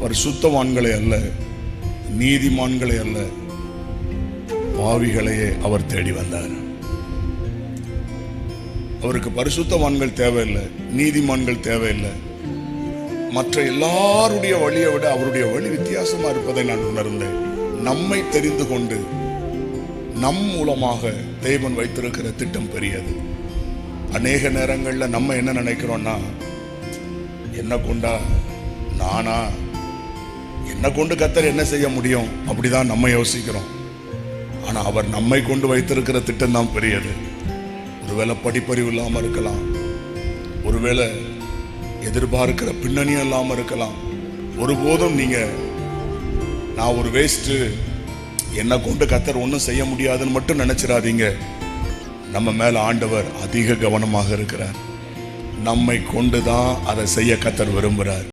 பரிசுத்தவான்களை அல்ல, நீதிமான்களை அல்ல, பாவிகளையே அவர் தேடி வந்தார். அவருக்கு பரிசுத்தவான்கள் தேவையில்லை, நீதிமான்கள் தேவையில்லை. மற்ற எல்லாருடைய வழியை விட அவருடைய வழி வித்தியாசமா இருப்பதை நான் உணர்ந்தேன். நம்மை தெரிந்து கொண்டு நம் மூலமாக தேவன் வைத்திருக்கிற திட்டம் பெரியது. அநேக நேரங்களில் நம்ம என்ன நினைக்கிறோம்னா, என்ன கொண்டா நானா, என்ன கொண்டு கர்த்தர் என்ன செய்ய முடியும், அப்படிதான் நம்ம யோசிக்கிறோம். ஆனா அவர் நம்மை கொண்டு வைத்திருக்கிற திட்டம் தான் பெரியது. ஒருவேளை படிப்பறிவு இல்லாம இருக்கலாம், ஒருவேளை எதிர்பார்க்கிற பின்னணியும் இல்லாம இருக்கலாம். ஒருபோதும் நீங்க நான் ஒரு வேஸ்ட், என்ன கொண்டு கர்த்தர் ஒன்றும் செய்ய முடியாதுன்னு மட்டும் நினைச்சிடாதீங்க. நம்ம மேல ஆண்டவர் அதிக கவனமாக இருக்கிறார். நம்மை கொண்டுதான் அதை செய்ய கர்த்தர் விரும்புகிறார்.